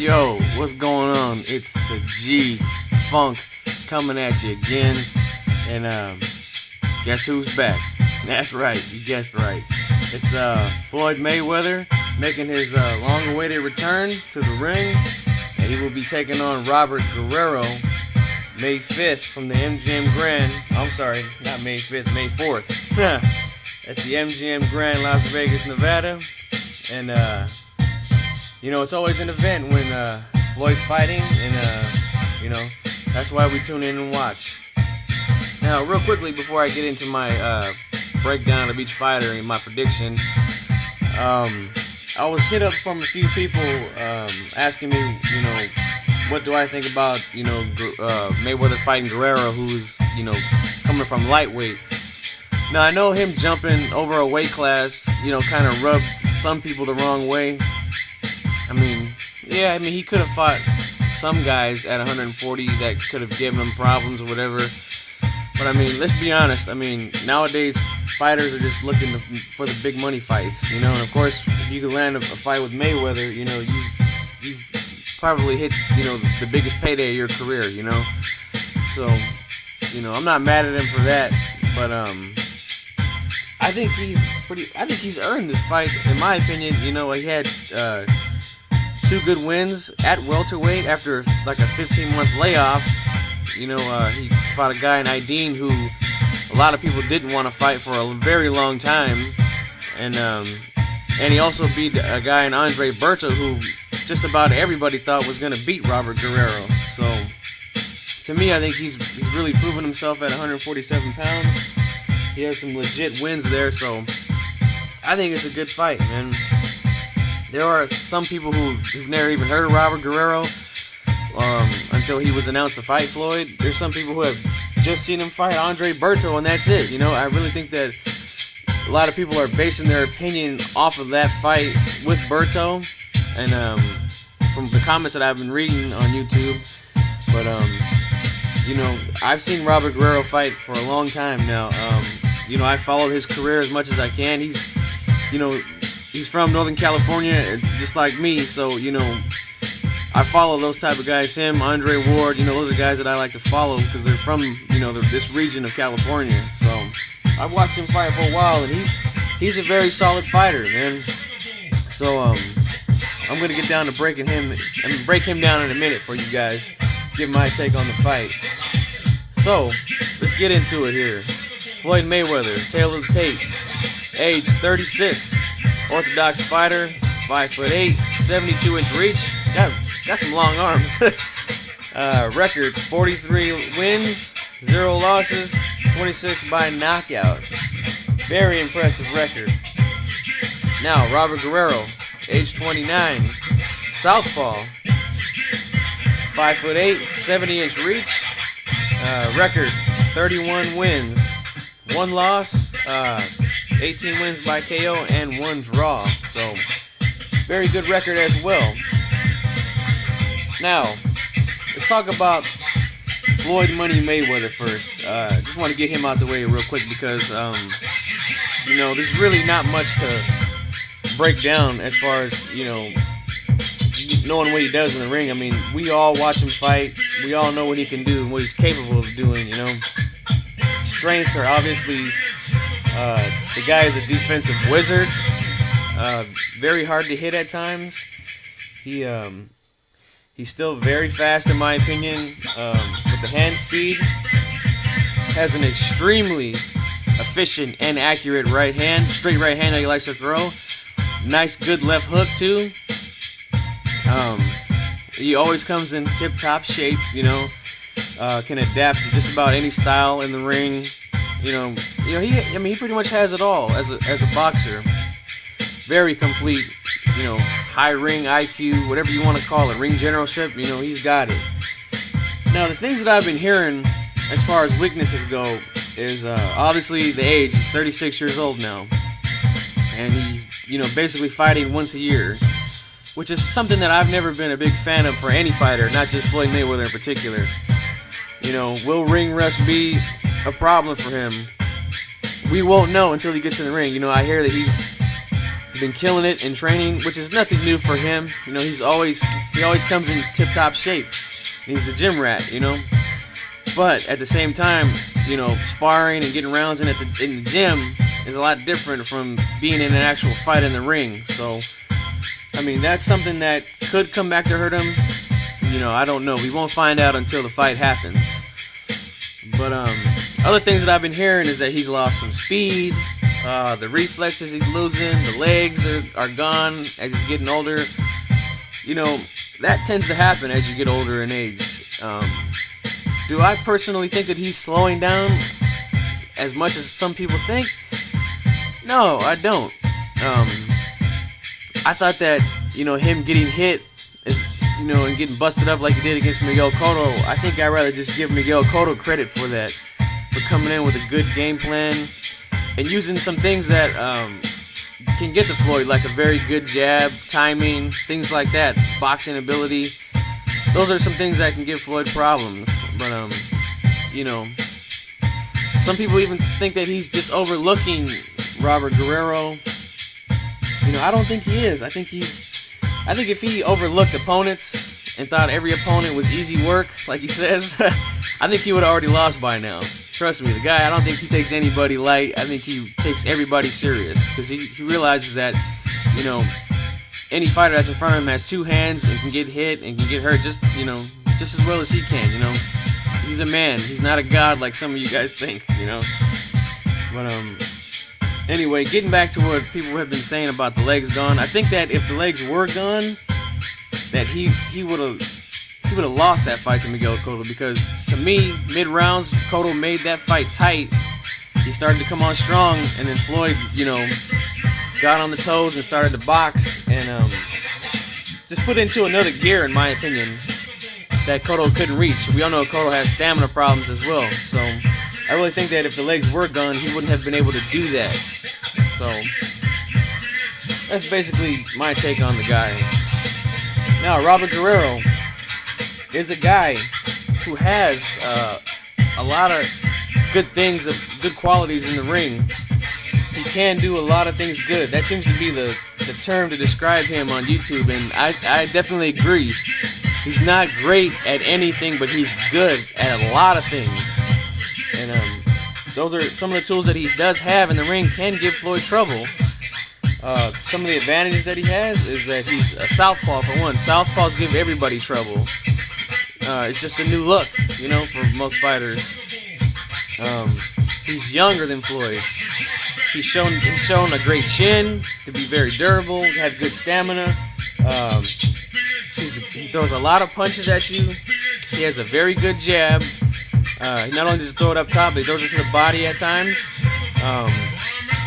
Yo, what's going on? It's the G Funk coming at you again. And guess who's back? That's right, you guessed right. It's Floyd Mayweather making his long-awaited return to the ring. And he will be taking on Robert Guerrero May 5th from the MGM Grand. I'm sorry, not May 5th, May 4th. At the MGM Grand, Las Vegas, Nevada. And it's always an event when Floyd's fighting, and that's why we tune in and watch. Now, real quickly before I get into my breakdown of each fighter and my prediction, I was hit up from a few people asking me, what do I think about, Mayweather fighting Guerrero, who's, coming from lightweight. Now, I know him jumping over a weight class, kind of rubbed some people the wrong way. He could have fought some guys at 140 that could have given him problems or whatever. But, let's be honest. Nowadays, fighters are just looking for the big money fights, and of course, if you could land a fight with Mayweather, you probably hit, the biggest payday of your career, So, I'm not mad at him for that, but, I think he's earned this fight, in my opinion. He had 2 good wins at welterweight after like a 15-month layoff. He fought a guy in Ideen who a lot of people didn't want to fight for a very long time, and he also beat a guy in Andre Berto who just about everybody thought was going to beat Robert Guerrero. So to me, I think he's really proven himself at 147 pounds. He has some legit wins there, so I think it's a good fight, man. There are some people who've never even heard of Robert Guerrero until he was announced to fight Floyd. There's some people who have just seen him fight Andre Berto, and that's it. I really think that a lot of people are basing their opinion off of that fight with Berto, and from the comments that I've been reading on YouTube. But I've seen Robert Guerrero fight for a long time now. I followed his career as much as I can. He's from Northern California, just like me, so, I follow those type of guys, him, Andre Ward, those are guys that I like to follow because they're from, this region of California. So, I've watched him fight for a while, and he's a very solid fighter, man. So, I'm going to get down to break him down in a minute for you guys, give my take on the fight. So, let's get into it here. Floyd Mayweather, tale of the tape, age 36, orthodox fighter, 5'8", 72-inch reach, got some long arms. Record, 43 wins, 0 losses, 26 by knockout. Very impressive record. Now, Robert Guerrero, age 29, southpaw, 5'8", 70-inch reach, record, 31 wins, 1 loss, 18 wins by KO, and 1 draw. So, very good record as well. Now, let's talk about Floyd Money Mayweather first. Just want to get him out the way real quick because, there's really not much to break down as far as, knowing what he does in the ring. We all watch him fight. We all know what he can do and what he's capable of doing, Strengths are obviously, the guy is a defensive wizard. Very hard to hit at times. He's still very fast, in my opinion, with the hand speed. Has an extremely efficient and accurate right hand, straight right hand that he likes to throw. Nice, good left hook too. He always comes in tip-top shape, can adapt to just about any style in the ring. He pretty much has it all as a boxer. Very complete, high ring IQ, whatever you want to call it, ring generalship, he's got it. Now, the things that I've been hearing as far as weaknesses go is obviously the age. He's 36 years old now, and he's, basically fighting once a year, which is something that I've never been a big fan of for any fighter, not just Floyd Mayweather in particular. Will ring rust be a problem for him? We won't know until he gets in the ring. I hear that been killing it in training, which is nothing new for him. You know, he always comes in tip-top shape. He's a gym rat, you know. But at the same time, you know, sparring and getting rounds in the gym is a lot different from being in an actual fight in the ring. So, I mean, that's something that could come back to hurt him. You know, I don't know. We won't find out until the fight happens. But other things that I've been hearing is that he's lost some speed. The reflexes he's losing, the legs are gone as he's getting older. You know, that tends to happen as you get older in age. Do I personally think that he's slowing down as much as some people think? No, I don't. I thought that, you know, him getting hit you know, and getting busted up like he did against Miguel Cotto, I think I'd rather just give Miguel Cotto credit for that, for coming in with a good game plan and using some things that can get to Floyd, like a very good jab, timing, things like that, boxing ability. Those are some things that can give Floyd problems. But you know, some people even think that he's just overlooking Robert Guerrero. You know, I don't think he is. I think if he overlooked opponents and thought every opponent was easy work, like he says, I think he would have already lost by now. Trust me, the guy, I don't think he takes anybody light. I think he takes everybody serious, because he realizes that, you know, any fighter that's in front of him has two hands and can get hit and can get hurt just as well as he can, you know. He's a man. He's not a god like some of you guys think, you know. But anyway, getting back to what people have been saying about the legs gone, I think that if the legs were gone, that he would have lost that fight to Miguel Cotto, because to me, mid-rounds, Cotto made that fight tight. He started to come on strong, and then Floyd, you know, got on the toes and started to box, and just put into another gear, in my opinion, that Cotto couldn't reach. We all know Cotto has stamina problems as well, so I really think that if the legs were gone, he wouldn't have been able to do that. So that's basically my take on the guy. Now, Robert Guerrero is a guy who has a lot of good things, good qualities in the ring. He can do a lot of things good. That seems to be the term to describe him on YouTube, and I definitely agree. He's not great at anything, but he's good at a lot of things. And those are some of the tools that he does have in the ring can give Floyd trouble. Some of the advantages that he has is that he's a southpaw, for one. Southpaws give everybody trouble. It's just a new look, you know, for most fighters. He's younger than Floyd. He's shown a great chin, to be very durable, have good stamina. He throws a lot of punches at you. He has a very good jab. He not only does he throw it up top, but he throws it to the body at times.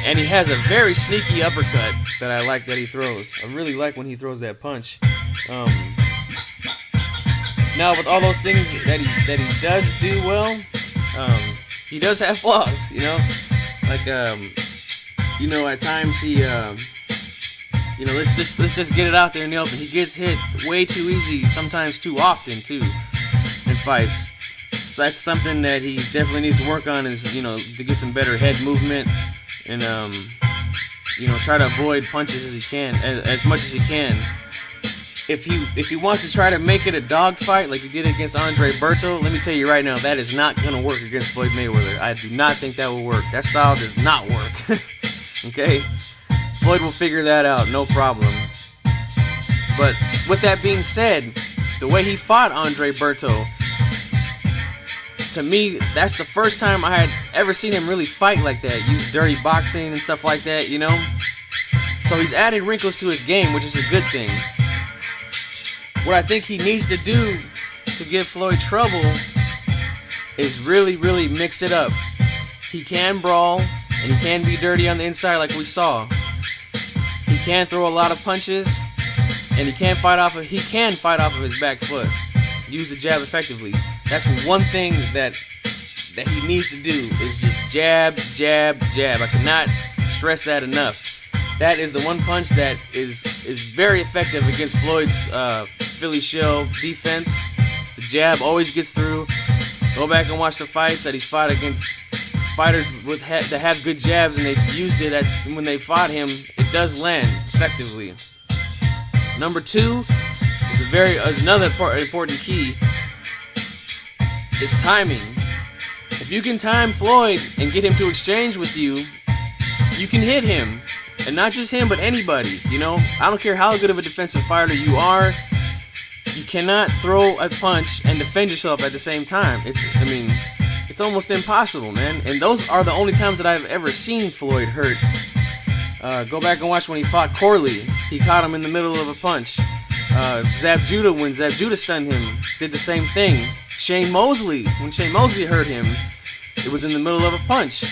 And he has a very sneaky uppercut that I like that he throws. I really like when he throws that punch. Now, with all those things that he does do well, he does have flaws, you know. Like, you know, at times he, you know, let's just get it out there in the open. He gets hit way too easy, sometimes too often too, in fights. So that's something that he definitely needs to work on, is, you know, to get some better head movement and, you know, try to avoid punches as much as he can. If he wants to try to make it a dogfight like he did against Andre Berto, let me tell you right now, that is not going to work against Floyd Mayweather. I do not think that will work. That style does not work. Okay? Floyd will figure that out, no problem. But with that being said, the way he fought Andre Berto, to me, that's the first time I had ever seen him really fight like that, use dirty boxing and stuff like that, you know? So he's added wrinkles to his game, which is a good thing. What I think he needs to do to give Floyd trouble is really, really mix it up. He can brawl, and he can be dirty on the inside like we saw. He can throw a lot of punches, and he can fight off of his back foot. Use the jab effectively. That's one thing that he needs to do, is just jab, jab, jab. I cannot stress that enough. That is the one punch that is very effective against Floyd's Philly shell defense. The jab always gets through. Go back and watch the fights that he's fought against fighters that have good jabs, and they've used it when they fought him. It does land effectively. Number 2 is another important key is timing. If you can time Floyd and get him to exchange with you, you can hit him. And not just him, but anybody, you know? I don't care how good of a defensive fighter you are, you cannot throw a punch and defend yourself at the same time. It's almost impossible, man. And those are the only times that I've ever seen Floyd hurt. Go back and watch when he fought Corley. He caught him in the middle of a punch. Zab Judah, when Zab Judah stunned him, did the same thing. When Shane Mosley hurt him, it was in the middle of a punch.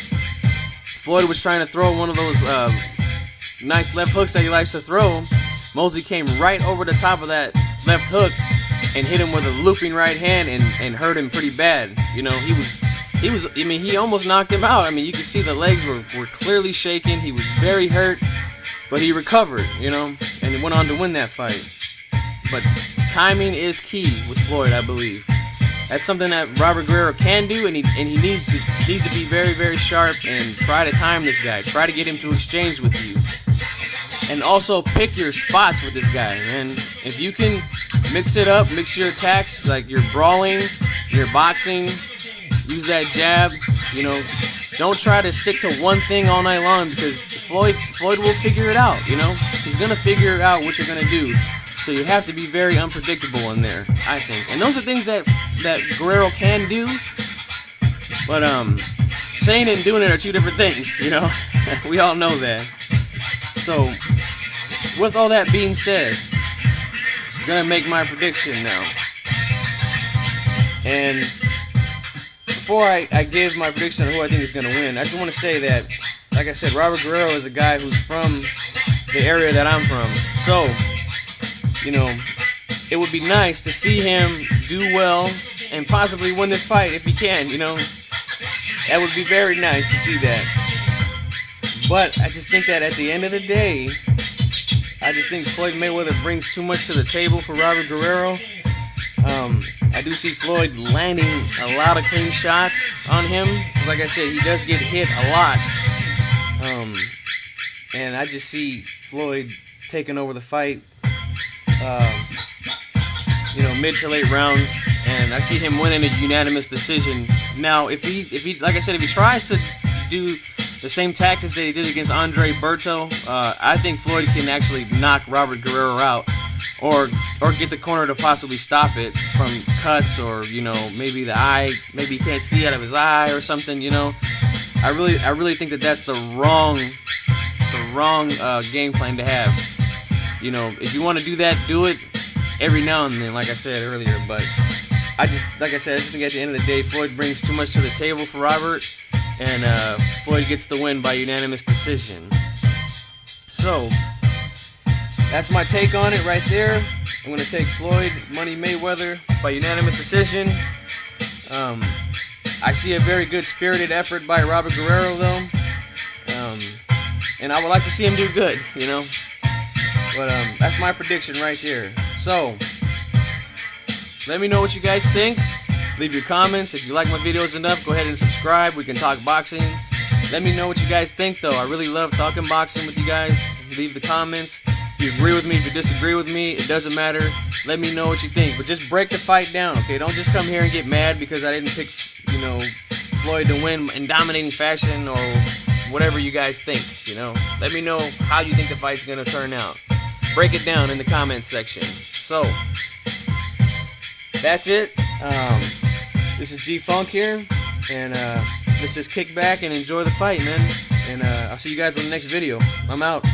Floyd was trying to throw one of those nice left hooks that he likes to throw. Mosley came right over the top of that left hook and hit him with a looping right hand and hurt him pretty bad. You know, he almost knocked him out. I mean, you can see the legs were clearly shaking. He was very hurt, but he recovered, you know, and he went on to win that fight. But timing is key with Floyd, I believe. That's something that Robert Guerrero can do, and he needs to be very, very sharp and try to time this guy. Try to get him to exchange with you. And also pick your spots with this guy, man. If you can mix it up, mix your attacks, like your brawling, your boxing, use that jab, you know. Don't try to stick to one thing all night long, because Floyd will figure it out, you know. He's going to figure out what you're going to do. So you have to be very unpredictable in there, I think. And those are things that Guerrero can do. But saying it and doing it are two different things, you know. We all know that. So with all that being said, I'm going to make my prediction now. And before I give my prediction on who I think is going to win, I just want to say that, like I said, Robert Guerrero is a guy who's from the area that I'm from. So, you know, it would be nice to see him do well and possibly win this fight if he can, you know. That would be very nice to see that. But I just think that at the end of the day, I just think Floyd Mayweather brings too much to the table for Robert Guerrero. I do see Floyd landing a lot of clean shots on him, because like I said, he does get hit a lot. And I just see Floyd taking over the fight, you know, mid to late rounds, and I see him winning a unanimous decision. Now, if he, like I said, if he tries to do the same tactics that he did against Andre Berto, I think Floyd can actually knock Robert Guerrero out, or get the corner to possibly stop it from cuts, or, you know, maybe the eye, maybe he can't see out of his eye or something, you know. I really think that that's the wrong game plan to have. You know, if you want to do that, do it every now and then, like I said earlier. But I just think at the end of the day, Floyd brings too much to the table for Robert, and Floyd gets the win by unanimous decision. So that's my take on it right there. I'm going to take Floyd Money Mayweather by unanimous decision. I see a very good spirited effort by Robert Guerrero, though. And I would like to see him do good, you know. But that's my prediction right there. So let me know what you guys think. Leave your comments. If you like my videos enough, go ahead and subscribe. We can talk boxing. Let me know what you guys think, though. I really love talking boxing with you guys. Leave the comments. If you agree with me, if you disagree with me, it doesn't matter. Let me know what you think. But just break the fight down, okay? Don't just come here and get mad because I didn't pick, you know, Floyd to win in dominating fashion, or whatever you guys think, you know. Let me know how you think the fight's going to turn out. Break it down in the comments section. So that's it. This is G-Funk here, and let's just kick back and enjoy the fight, man. And I'll see you guys in the next video. I'm out.